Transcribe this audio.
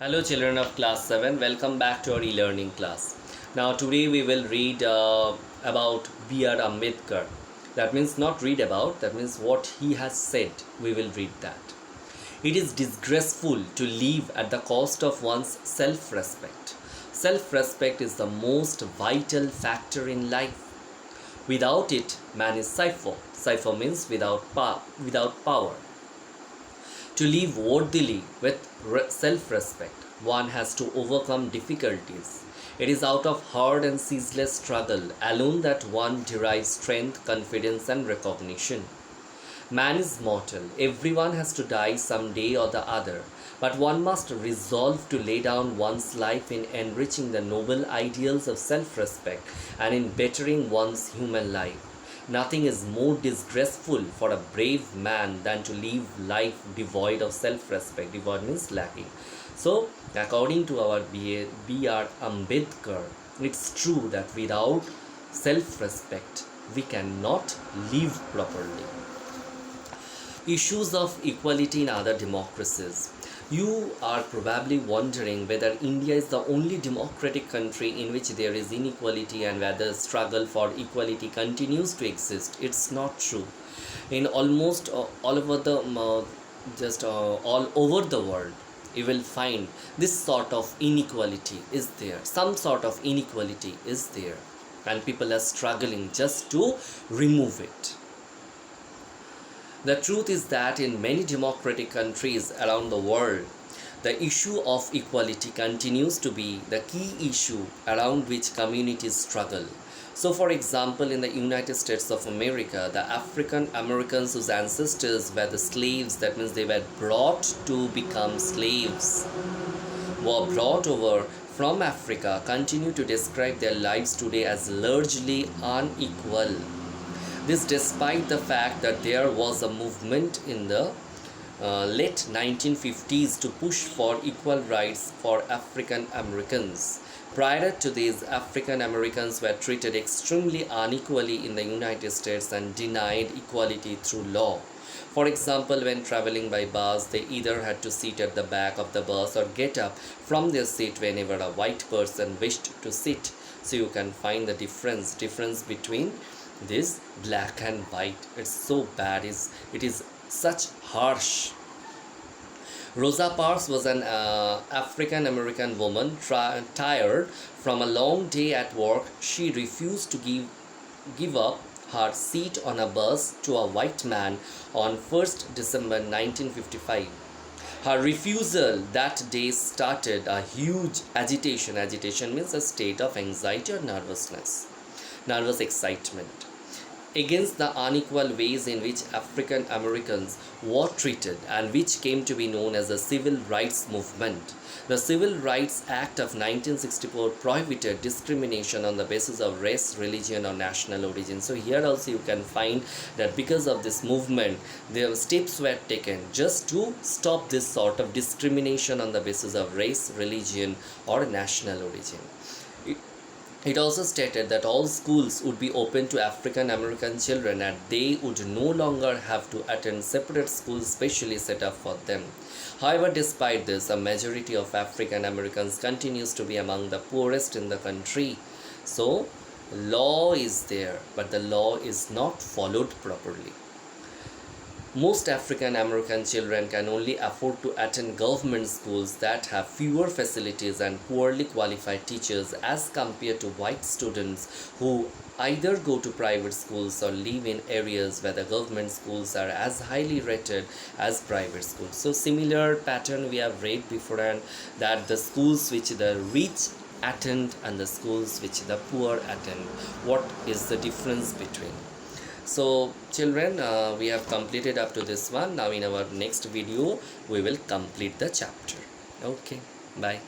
Hello children of class 7, welcome back to our e-learning class. Now today we will read about B.R. Ambedkar. That means not read about, that means what he has said, we will read that. It is disgraceful to live at the cost of one's self-respect. Self-respect is the most vital factor in life. Without it, man is cipher. Cipher means without power. To live worthily with self-respect, one has to overcome difficulties. It is out of hard and ceaseless struggle alone that one derives strength, confidence, and recognition. Man is mortal. Everyone has to die some day or the other. But one must resolve to lay down one's life in enriching the noble ideals of self-respect and in bettering one's human life. Nothing is more disgraceful for a brave man than to live life devoid of self-respect. Devoid means lacking. So, according to our B.R. Ambedkar, it's true that without self-respect, we cannot live properly. Issues of equality in other democracies. You are probably wondering whether India is the only democratic country in which there is inequality and whether struggle for equality continues to exist. It's not true. In almost all over the all over the world, you will find this sort of inequality is there. Some sort of inequality is there, and people are struggling just to remove it. The truth is that in many democratic countries around the world, the issue of equality continues to be the key issue around which communities struggle. So, for example, in the United States of America, the African Americans whose ancestors were the slaves, that means they were brought to become slaves, were brought over from Africa, continue to describe their lives today as largely unequal. This despite the fact that there was a movement in the late 1950s to push for equal rights for African Americans. Prior to this, African Americans were treated extremely unequally in the United States and denied equality through law. For example, when traveling by bus, they either had to sit at the back of the bus or get up from their seat whenever a white person wished to sit. So you can find the difference between this black and white. It's so bad, it is such harsh. Rosa Parks was an African American woman tired from a long day at work. She refused to give up her seat on a bus to a white man on 1st December 1955. Her refusal that day started a huge agitation. Agitation means a state of anxiety or nervous excitement against the unequal ways in which African Americans were treated and which came to be known as the Civil Rights Movement. The Civil Rights Act of 1964 prohibited discrimination on the basis of race, religion, or national origin. So here also you can find that because of this movement, the steps were taken just to stop this sort of discrimination on the basis of race, religion, or national origin. It also stated that all schools would be open to African American children and they would no longer have to attend separate schools specially set up for them. However, despite this, a majority of African Americans continues to be among the poorest in the country. So, law is there, but the law is not followed properly. Most African American children can only afford to attend government schools that have fewer facilities and poorly qualified teachers as compared to white students who either go to private schools or live in areas where the government schools are as highly rated as private schools. So similar pattern we have read before, and that the schools which the rich attend and the schools which the poor attend. What is the difference between? So children, we have completed up to this one. Now in our next video we will complete the chapter. Okay, bye.